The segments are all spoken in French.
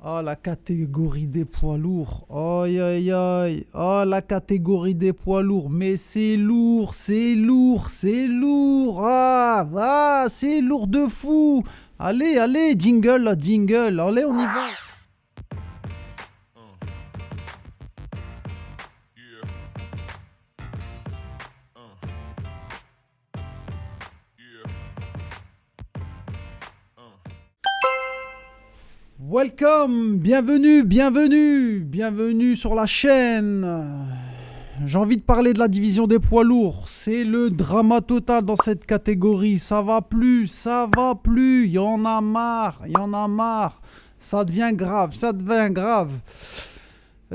Oh, la catégorie des poids lourds. Aïe, aïe, aïe. Oh, la catégorie des poids lourds. Mais c'est lourd, c'est lourd, c'est lourd. C'est lourd de fou. Allez, allez, jingle, là, jingle. Allez, on y va. Welcome, bienvenue, bienvenue, bienvenue sur la chaîne. J'ai envie de parler de la division des poids lourds. C'est le drama total dans cette catégorie. Ça va plus, ça va plus. Il y en a marre, il y en a marre. Ça devient grave, ça devient grave.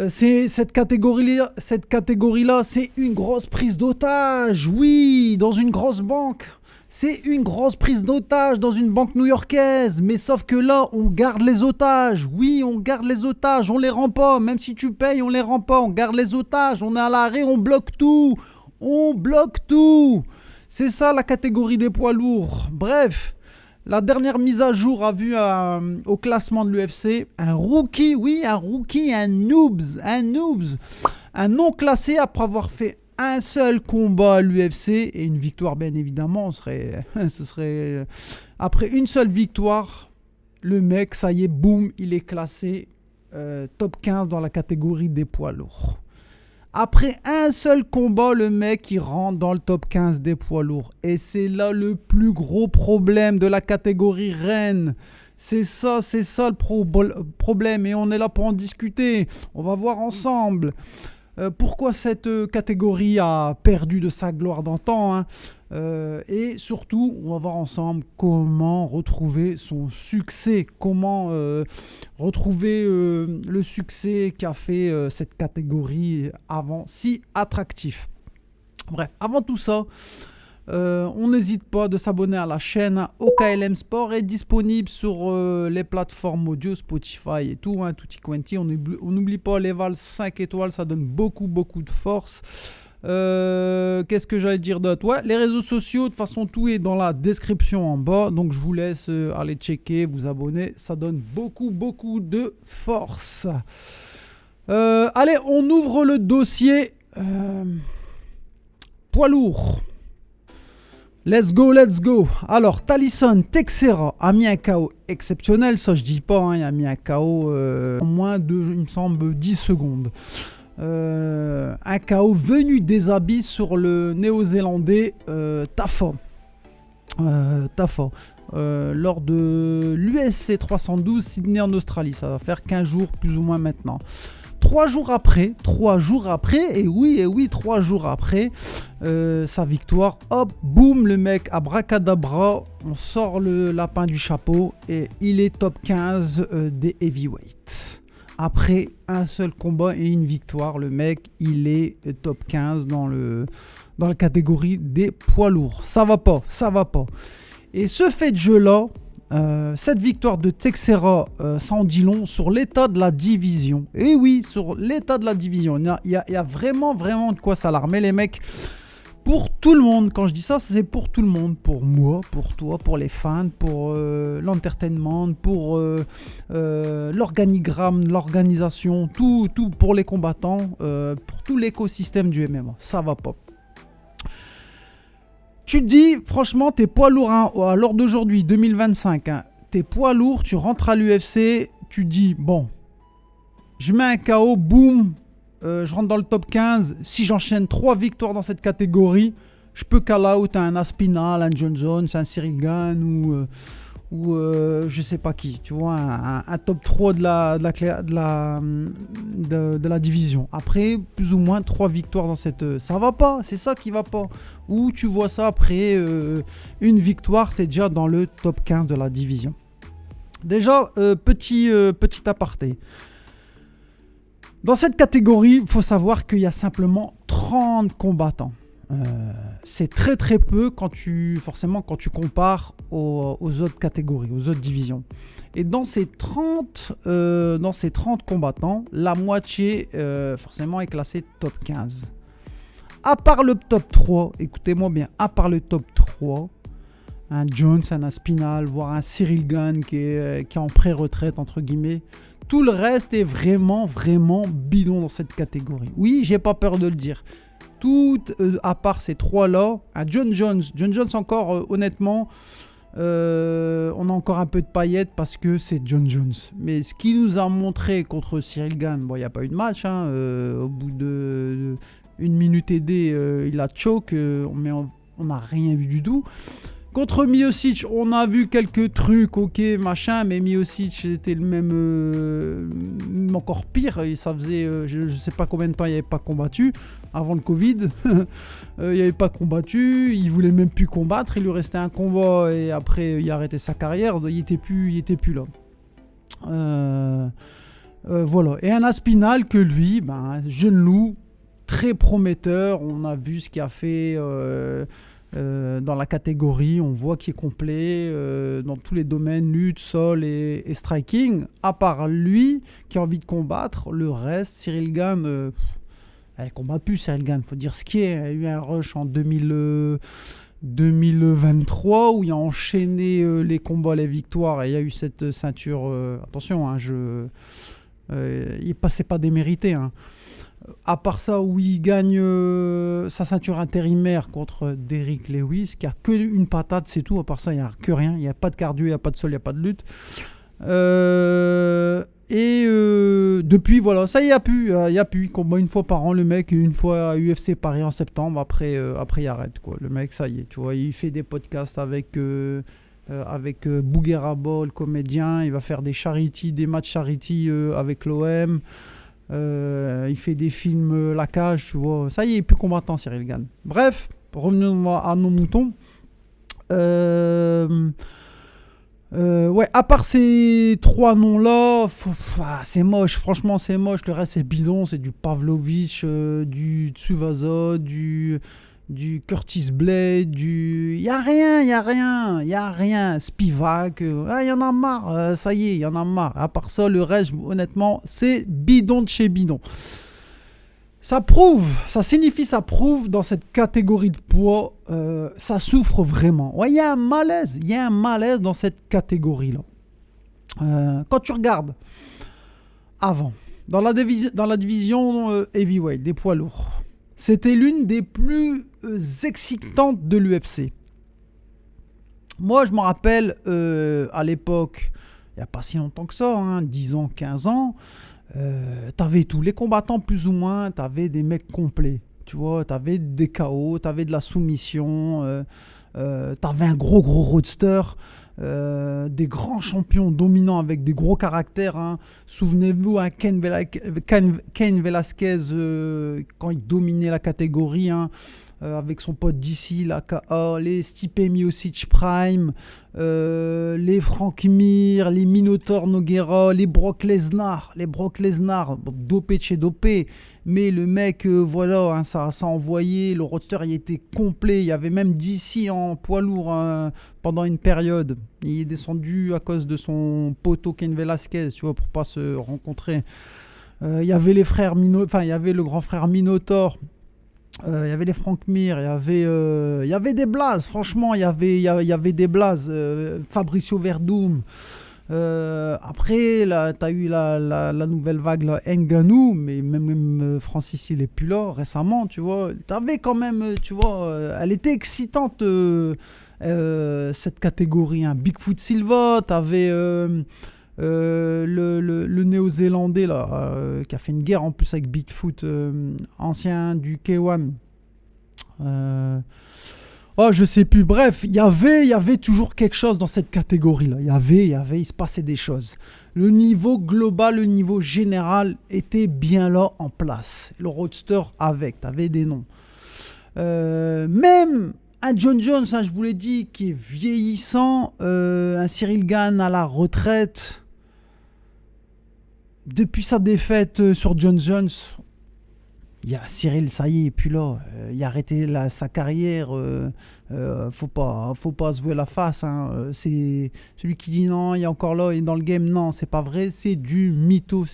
Cette catégorie-là, c'est une grosse prise d'otage. Oui, dans une grosse banque. C'est une grosse prise d'otage dans une banque new-yorkaise. Mais sauf que là, on garde les otages. Oui, on garde les otages. On les rend pas. Même si tu payes, on les rend pas. On garde les otages. On est à l'arrêt, on bloque tout. On bloque tout. C'est ça la catégorie des poids lourds. Bref, la dernière mise à jour a vu au classement de l'UFC un rookie, oui, un rookie, un noobs, un non classé après avoir fait un seul combat à l'UFC et une victoire, bien évidemment. Ce serait après une seule victoire, le mec, ça y est, boum, il est classé top 15 dans la catégorie des poids lourds. Après un seul combat, le mec, il rentre dans le top 15 des poids lourds. Et c'est là le plus gros problème de la catégorie reine. C'est ça le problème. Et on est là pour en discuter. On va voir ensemble. Pourquoi cette catégorie a perdu de sa gloire d'antan, hein. Et surtout, on va voir ensemble comment retrouver son succès, comment retrouver le succès qu'a fait cette catégorie avant si attractif. Bref, avant tout ça, on n'hésite pas de s'abonner à la chaîne. OKLM Sport est disponible sur les plateformes audio, Spotify et tout, hein, tutti quanti. On n'oublie pas les vals 5 étoiles, ça donne beaucoup de force. Qu'est-ce que j'allais dire d'autre? Ouais, les réseaux sociaux, de toute façon, tout est dans la description en bas. Donc je vous laisse aller checker, vous abonner. Ça donne beaucoup de force. Allez, on ouvre le dossier poids lourd. Let's go. Alors, Talisson Texeira a mis un KO exceptionnel, ça je dis pas, hein, il a mis un KO en moins de, il me semble, 10 secondes. Un KO venu des abysses sur le néo-zélandais Tafa. Lors de l'UFC 312 Sydney en Australie. Ça va faire 15 jours plus ou moins maintenant. 3 jours après, et oui, 3 jours après sa victoire, hop, boum, le mec abracadabra, on sort le lapin du chapeau et il est top 15 des heavyweights. Après un seul combat et une victoire, le mec, il est top 15 dans la catégorie des poids lourds. Ça va pas. Et ce fait de jeu-là, cette victoire de Texeira, ça en dit long sur l'état de la division. Et oui, sur l'état de la division. Il y a vraiment de quoi s'alarmer, les mecs. Pour tout le monde, quand je dis ça, c'est pour tout le monde. Pour moi, pour toi, pour les fans, pour l'entertainment, pour l'organigramme, l'organisation, tout pour les combattants, pour tout l'écosystème du MMA. Ça va pas. Tu te dis, franchement, t'es poids lourd, hein, à l'heure d'aujourd'hui, 2025, hein, t'es poids lourd, tu rentres à l'UFC, tu te dis, bon, je mets un KO, boum, je rentre dans le top 15. Si j'enchaîne 3 victoires dans cette catégorie, je peux call out un Aspinall, un John Jones, un Cyril Gane ou je sais pas qui, tu vois, un top 3 de la division. Après, plus ou moins 3 victoires dans cette... ça va pas, c'est ça qui va pas. Ou tu vois ça après une victoire, t'es déjà dans le top 15 de la division. Déjà, petit aparté. Dans cette catégorie, il faut savoir qu'il y a simplement 30 combattants. C'est très peu quand tu compares aux autres catégories, aux autres divisions. Et dans ces 30 combattants, la moitié forcément est classée top 15. À part le top 3, écoutez-moi bien, à part le top 3, un Jones, un Aspinall, voire un Cyril Gane qui est en pré-retraite, entre guillemets, Tout le reste est vraiment, vraiment bidon dans cette catégorie. Oui, j'ai pas peur de le dire. Tout, à part ces trois-là, John Jones encore, honnêtement, on a encore un peu de paillettes parce que c'est John Jones. Mais ce qu'il nous a montré contre Cyril Gane, bon, il n'y a pas eu de match, hein, au bout de 1 minute et des, il a choke, mais on n'a rien vu du tout. Contre Miocic, on a vu quelques trucs, ok, machin, mais Miocic c'était le même, encore pire. Et ça faisait, je sais pas combien de temps il n'avait pas combattu, avant le Covid. Il n'avait pas combattu, il voulait même plus combattre, il lui restait un combat et après il a arrêté sa carrière, il était plus là. Voilà, et un Aspinal que lui, jeune loup, très prometteur, on a vu ce qu'il a fait... dans la catégorie, on voit qu'il est complet dans tous les domaines, lutte, sol et striking. À part lui qui a envie de combattre, le reste, Cyril Gane, il combat plus Cyril Gane, faut dire ce qui est. Il y a eu un rush en 2023 où il a enchaîné les combats, les victoires et il y a eu cette ceinture. Attention, hein, c'est pas démérité. Hein. À part ça, où il gagne sa ceinture intérimaire contre Derrick Lewis, qui a que une patate, c'est tout. À part ça, il n'y a que rien. Il n'y a pas de cardio, il n'y a pas de sol, il n'y a pas de lutte. Depuis, voilà, ça, il n'y a plus. Il combat une fois par an, le mec, une fois à UFC Paris en septembre. Après, il arrête, quoi. Le mec, ça y est, tu vois, il fait des podcasts avec Bougueraba, le comédien. Il va faire des matchs charity avec l'OM. Il fait des films La Cage, tu vois. Ça y est, il est plus combattant, Cyril Gane. Bref, revenons à nos moutons. Ouais, à part ces trois noms-là, c'est moche. Franchement, c'est moche. Le reste, c'est bidon. C'est du Pavlovich, du Tsuvasa, du Curtis Blade, il y a rien, Spivak, il y en a marre, ça y est, il y en a marre. À part ça, le reste, honnêtement, c'est bidon de chez bidon. Ça prouve dans cette catégorie de poids, ça souffre vraiment. Ouais, il y a un malaise dans cette catégorie-là. Quand tu regardes avant, dans la division heavyweight, des poids lourds, c'était l'une des plus excitantes de l'UFC. Moi, je me rappelle, à l'époque, il n'y a pas si longtemps que ça, 10 ans, 15 ans, t'avais tous les combattants plus ou moins, t'avais des mecs complets. Tu vois, t'avais des KO, t'avais de la soumission, t'avais un gros roadster. Des grands champions dominants avec des gros caractères. Hein. Souvenez-vous, Cain Velasquez, quand il dominait la catégorie, avec son pote d'ici, la KA, les Stipe Miocic Prime, les Frank Mir, les Minotaur Nogueira, les Brock Lesnar, dopé de chez dopé. Mais le mec, voilà, ça envoyé, le roadster il était complet. Il y avait même DC en poids lourd pendant une période. Il est descendu à cause de son poteau Cain Velasquez, tu vois, pour pas se rencontrer. Il y avait les frères il y avait le grand frère Minotaur. Il y avait les Frank Mir, il y avait des blazes, franchement, il y avait des blazes. Fabricio Verdum. Après, là, tu as eu la nouvelle vague, là, Ngannou, mais même Francis, il est plus là récemment, tu vois. Tu avais quand même, tu vois, elle était excitante, cette catégorie. Hein. Bigfoot Silva, tu avais le néo-zélandais, là, qui a fait une guerre en plus avec Bigfoot, ancien du K1. Oh, je sais plus. Bref, il y avait toujours quelque chose dans cette catégorie-là. Il se passait des choses. Le niveau global, le niveau général était bien là en place. Le roadster t'avais des noms. Même un John Jones, je vous l'ai dit, qui est vieillissant, un Cyril Gane à la retraite. Depuis sa défaite sur John Jones, Cyril, ça y est, puis là, il a arrêté sa carrière. Faut pas se voir la face. Hein. C'est celui qui dit non, il est encore là, il est dans le game. Non, c'est pas vrai, c'est du mytho.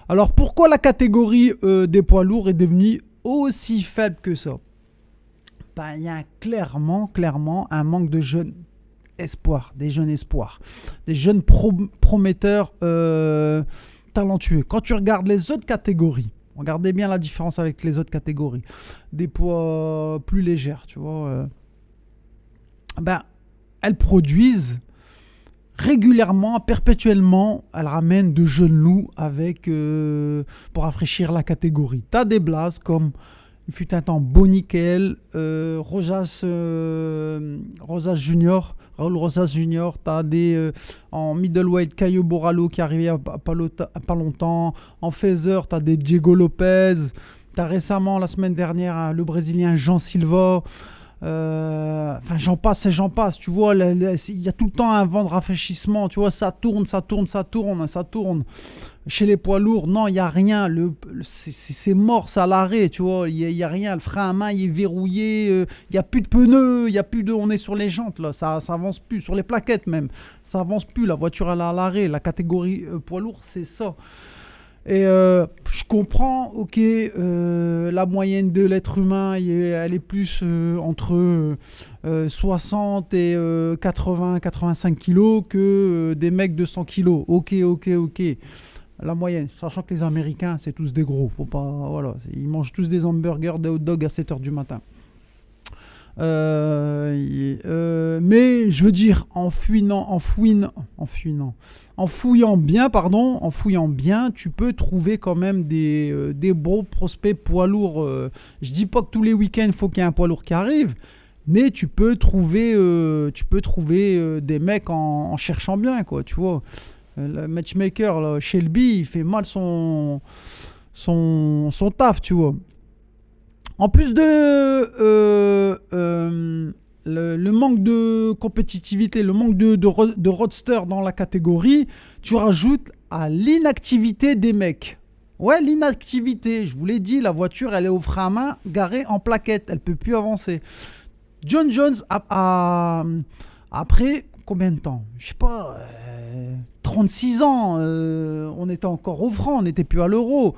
Alors pourquoi la catégorie des poids lourds est devenue aussi faible que ça? Il y a clairement un manque de jeunes espoirs, des jeunes espoirs, des jeunes prometteurs talentueux. Quand tu regardes les autres catégories, regardez bien la différence avec les autres catégories, des poids plus légères, tu vois, elles produisent régulièrement, perpétuellement, elles ramènent de jeunes loups pour rafraîchir la catégorie. Tu as des blazes comme, il fut un temps, Bonikel, Rosas Junior, Raoul Rosas Junior. Tu as en middleweight, Caio Borralho qui est arrivé il n'y a pas longtemps. En feather, tu as des Diego Lopez. Tu as récemment, la semaine dernière, le Brésilien Jean Silva. J'en passe, tu vois, il y a tout le temps un vent de rafraîchissement, tu vois, ça tourne. Chez les poids lourds, non, il n'y a rien, c'est mort, c'est à l'arrêt, tu vois, il y a rien, le frein à main il est verrouillé, il n'y a plus de pneus, on est sur les jantes, là, ça avance plus, sur les plaquettes même, ça avance plus, la voiture elle est à l'arrêt, la catégorie poids lourd, c'est ça. Et je comprends, ok, la moyenne de l'être humain, elle est plus entre 60 et 80-85 kilos que des mecs de 100 kilos. Ok. La moyenne, sachant que les Américains, c'est tous des gros. Faut pas, voilà, ils mangent tous des hamburgers, des hot dogs à 7h du matin. Mais je veux dire, en fouillant bien, tu peux trouver quand même des bons prospects poids lourds. Je dis pas que tous les week-ends il faut qu'il y ait un poids lourd qui arrive, mais tu peux trouver des mecs en cherchant bien, quoi. Tu vois, le matchmaker là, Shelby, il fait mal son taf, tu vois. En plus de le manque de compétitivité, le manque de roadster dans la catégorie, tu rajoutes à l'inactivité des mecs. Ouais, l'inactivité, je vous l'ai dit, la voiture, elle est au frein à main, garée en plaquette, elle ne peut plus avancer. John Jones, après combien de temps ? Je sais pas, 36 ans, on était encore au franc, on n'était plus à l'euro.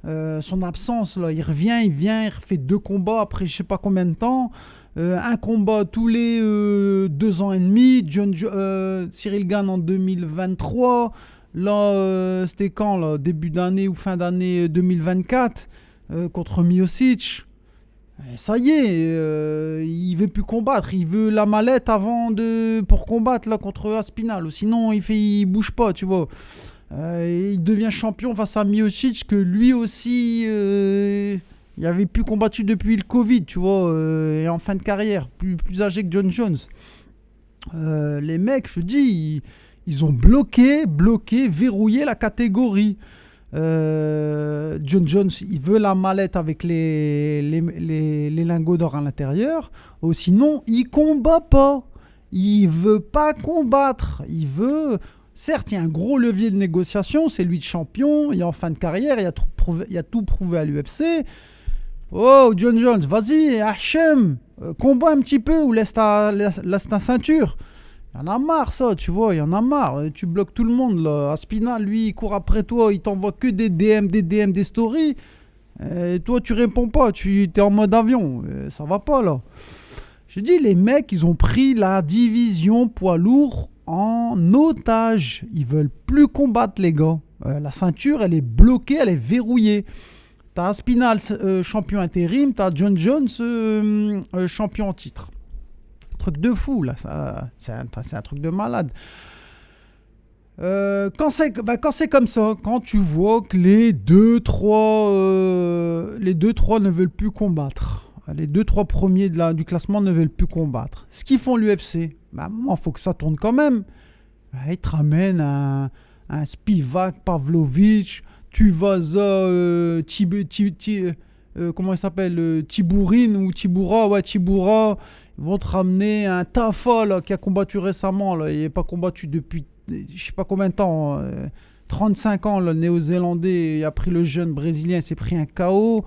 Son absence, là, il revient, il refait 2 combats après je sais pas combien de temps. Un combat tous les 2 ans et demi. Cyril Gane en 2023. Là, c'était quand là, début d'année ou fin d'année 2024 contre Miocic. Ça y est, il veut plus combattre. Il veut la mallette pour combattre là, contre Aspinall. Sinon, il bouge pas, tu vois. Il devient champion face à Miocic que lui aussi il avait plus combattu depuis le Covid, tu vois, et en fin de carrière, plus âgé que John Jones. Les mecs, je dis, ils ont bloqué, verrouillé la catégorie. John Jones, il veut la mallette avec les lingots d'or à l'intérieur, ou sinon il combat pas. Il veut pas combattre, certes, il y a un gros levier de négociation, c'est lui le champion, il est en fin de carrière, il a tout prouvé à l'UFC. Oh, John Jones, vas-y, Hachem, combat un petit peu ou laisse ta ceinture. Il y en a marre, ça, tu vois, il y en a marre. Tu bloques tout le monde, là. Aspinall, lui, il court après toi, il t'envoie que des DM, des stories. Et toi, tu réponds pas, tu es en mode avion. Ça va pas, là. Je dis, les mecs, ils ont pris la division poids lourd en otage. Ils veulent plus combattre, les gars. La ceinture, elle est bloquée, elle est verrouillée. T'as Aspinall, champion intérim. T'as John Jones, champion en titre. Truc de fou, là. C'est un truc de malade. Quand c'est comme ça, quand tu vois que les 2-3 ne veulent plus combattre, les 2-3 premiers du classement ne veulent plus combattre, ce qu'ils font l'UFC, il faut que ça tourne quand même. Ils te ramènent un Spivak, Pavlovich, Tuivasa, comment il s'appelle, Tibourine ou Tibura, ouais, Tibura. Ils vont te ramener un Tafa là, qui a combattu récemment, là. Il n'est pas combattu depuis je sais pas combien de temps, 35 ans, le néo-zélandais a pris le jeune brésilien, il s'est pris un KO.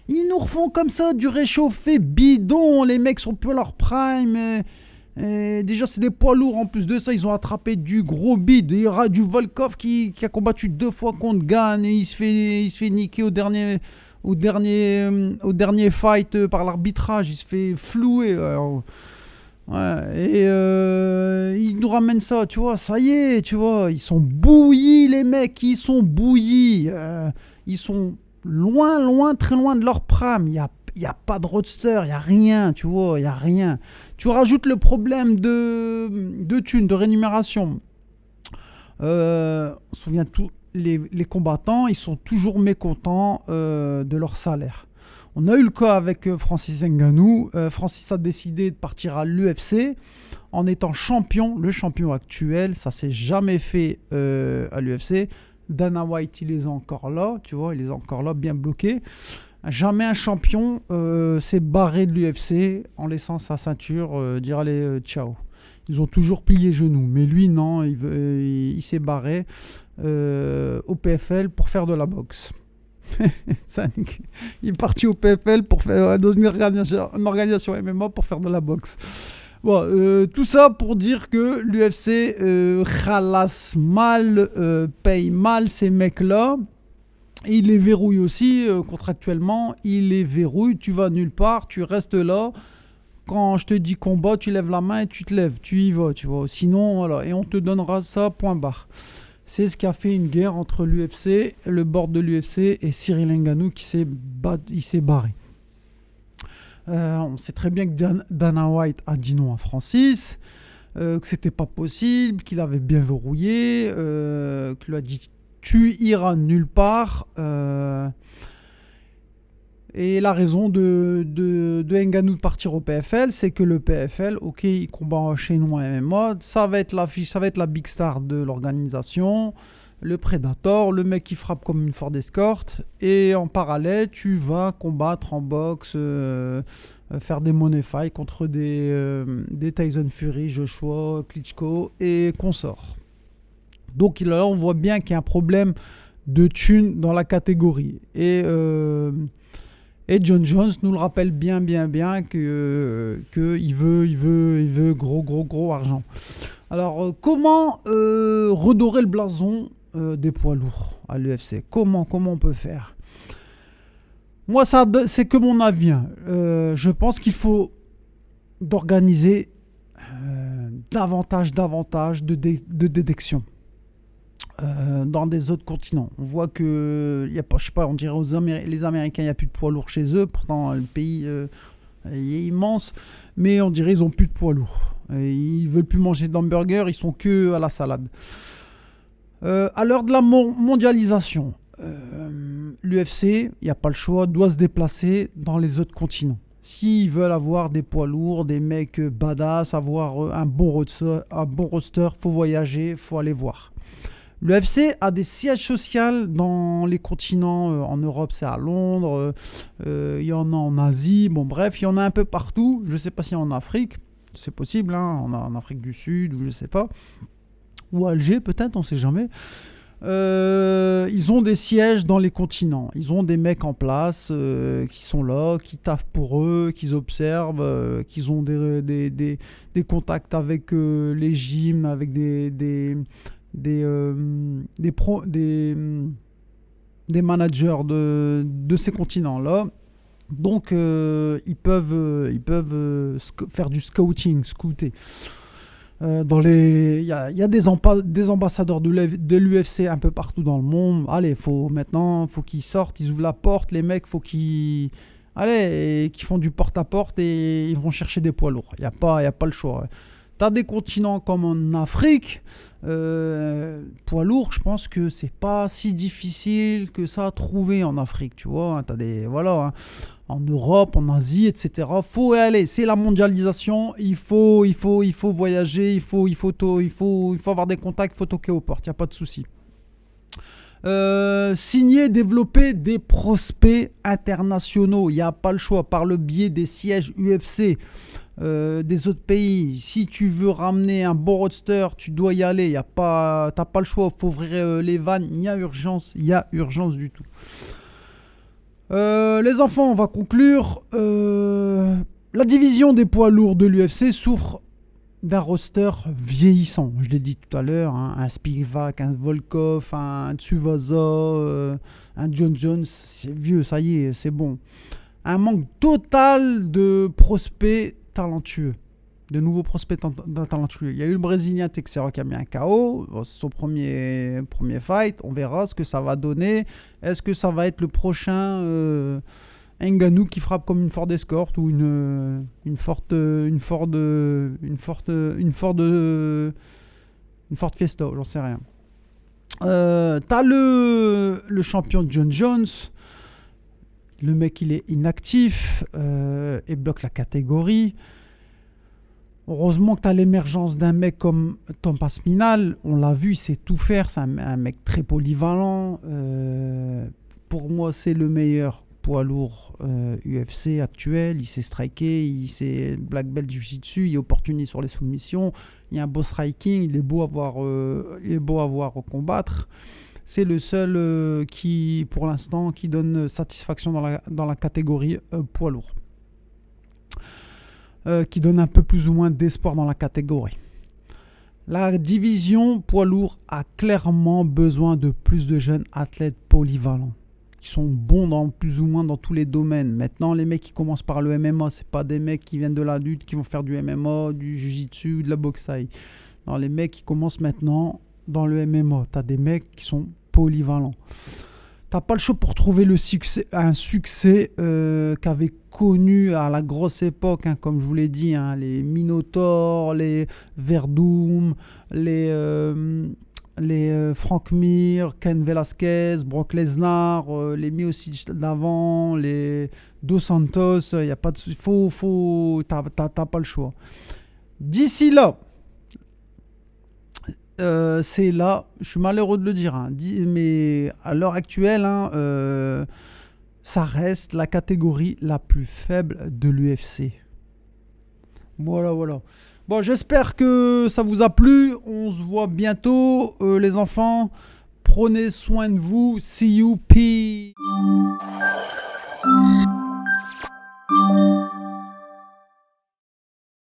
Ils nous refont comme ça du réchauffé bidon, les mecs sont plus à leur prime. Et déjà c'est des poids lourds, en plus de ça ils ont attrapé du gros bide. Il y aura du Volkov qui a combattu 2 fois contre Gane et il se fait niquer au dernier fight par l'arbitrage, il se fait flouer. Alors, Ouais, et ils nous ramènent ça, tu vois, ça y est, tu vois, ils sont bouillis, les mecs, ils sont bouillis. Ils sont loin, loin, très loin de leur prime. Il y a pas de roadster, il n'y a rien, tu vois, il n'y a rien. Tu rajoutes le problème de thunes, de rémunération. On se souvient tous, les combattants, ils sont toujours mécontents de leur salaire. On a eu le cas avec Francis Ngannou. Francis a décidé de partir à l'UFC en étant champion, le champion actuel. Ça s'est jamais fait à l'UFC. Dana White, il est encore là, tu vois, il est encore là, bien bloqué. Jamais un champion s'est barré de l'UFC en laissant sa ceinture dire allez, ciao. Ils ont toujours plié genoux, mais lui non, il s'est barré au PFL pour faire de la boxe. Il est parti au PFL pour faire dans une organisation MMA pour faire de la boxe. Bon, tout ça pour dire que l'UFC ralasse mal, paye mal ces mecs-là. Il les verrouille aussi contractuellement. Il les verrouille. Tu vas nulle part. Tu restes là. Quand je te dis combat, tu lèves la main et tu te lèves. Tu y vas, tu vois. Sinon, voilà. Et on te donnera ça, point barre. C'est ce qui a fait une guerre entre l'UFC, le board de l'UFC et Cyril Ngannou qui s'est barré. On sait très bien que Dana White a dit non à Francis, que c'était pas possible, qu'il avait bien verrouillé, qu'il lui a dit tu iras nulle part. Et la raison de Ngannou de partir au PFL, c'est que le PFL, ok, il combat chez nous en MMA, ça va être la big star de l'organisation, le Predator, le mec qui frappe comme une Ford Escort, et en parallèle, tu vas combattre en boxe, faire des money fights contre des Tyson Fury, Joshua, Klitschko et consorts. Donc là, on voit bien qu'il y a un problème de thunes dans la catégorie. Et John Jones nous le rappelle bien que il veut gros argent. Alors comment redorer le blason des poids lourds à l'UFC? Comment on peut faire? Moi, ça c'est que mon avis. Je pense qu'il faut d'organiser davantage de détection. Dans des autres continents. On voit que, y a pas, je sais pas, on dirait les Américains, il n'y a plus de poids lourds chez eux, pourtant le pays est immense, mais on dirait qu'ils n'ont plus de poids lourds. Ils ne veulent plus manger d'hamburgers, ils sont que à la salade. À l'heure de la mondialisation, l'UFC, il n'y a pas le choix, doit se déplacer dans les autres continents. S'ils veulent avoir des poids lourds, des mecs badass, avoir un bon roster, faut voyager, faut aller voir. L'UFC a des sièges sociaux dans les continents. En Europe, c'est à Londres. Il y en a en Asie. Bon, bref, il y en a un peu partout. Je ne sais pas si en Afrique. C'est possible, hein, en Afrique du Sud, ou je ne sais pas. Ou à Alger, peut-être, on ne sait jamais. Ils ont des sièges dans les continents. Ils ont des mecs en place qui sont là, qui taffent pour eux, qui observent, qui ont des contacts avec les gyms, avec des managers de ces continents-là. Donc, ils peuvent faire du scouter. Il y a des ambassadeurs de l'UFC un peu partout dans le monde. Allez, faut qu'ils sortent, ils ouvrent la porte. Les mecs, faut qu'ils font du porte-à-porte et ils vont chercher des poids lourds. Il n'y a pas le choix. T'as des continents comme en Afrique, poids lourds, je pense que c'est pas si difficile que ça à trouver en Afrique, tu vois. Hein, en Europe, en Asie, etc. Faut y aller, c'est la mondialisation. Il faut voyager, il faut avoir des contacts, il faut toquer aux portes, il n'y a pas de souci. Signer, développer des prospects internationaux, il n'y a pas le choix, par le biais des sièges UFC des autres pays. Si tu veux ramener un bon roadster, tu dois y aller, t'as pas le choix, il faut ouvrir les vannes, il y a urgence du tout. Les enfants, on va conclure. La division des poids lourds de l'UFC souffre d'un roster vieillissant. Je l'ai dit tout à l'heure, hein, un Spivak, un Volkov, un Tsuvasa, un John Jones, c'est vieux, ça y est, c'est bon. Un manque total de prospects talentueux. De nouveaux prospects talentueux. Il y a eu le Brésilien Teixeira qui a mis un KO. Son premier fight. On verra ce que ça va donner. Est-ce que ça va être le prochain Ngannou qui frappe comme une Ford Escort ou une Ford Fiesta, j'en sais rien. T'as le champion John Jones. Le mec, il est inactif et bloque la catégorie. Heureusement que tu as l'émergence d'un mec comme Tom Aspinall. On l'a vu, il sait tout faire. C'est un mec très polyvalent. Pour moi, c'est le meilleur poids lourd UFC actuel. Il sait striker, il sait black belt jiu-jitsu, il est opportuniste sur les soumissions. Il y a un beau striking, il est beau à voir combattre. C'est le seul qui, pour l'instant, qui donne satisfaction dans la catégorie poids lourd. Qui donne un peu plus ou moins d'espoir dans la catégorie. La division poids lourd a clairement besoin de plus de jeunes athlètes polyvalents qui sont bons dans plus ou moins dans tous les domaines. Maintenant, les mecs qui commencent par le MMA, c'est pas des mecs qui viennent de la lutte, qui vont faire du MMA, du jiu-jitsu, de la boxe thaï. Non, les mecs qui commencent maintenant dans le MMA. Tu as des mecs qui sont polyvalents. T'as pas le choix pour trouver un succès qu'avait connu à la grosse époque, hein, comme je vous l'ai dit, hein, les Minotaur, les Verdum, les Frank Mir, Ken Velasquez, Brock Lesnar, les Miocic d'avant, les Dos Santos. Y a pas de, t'as pas le choix. D'ici là, c'est là, je suis malheureux de le dire, hein, mais à l'heure actuelle, hein, ça reste la catégorie la plus faible de l'UFC. Voilà. Bon, j'espère que ça vous a plu. On se voit bientôt, les enfants. Prenez soin de vous. See you. Peace.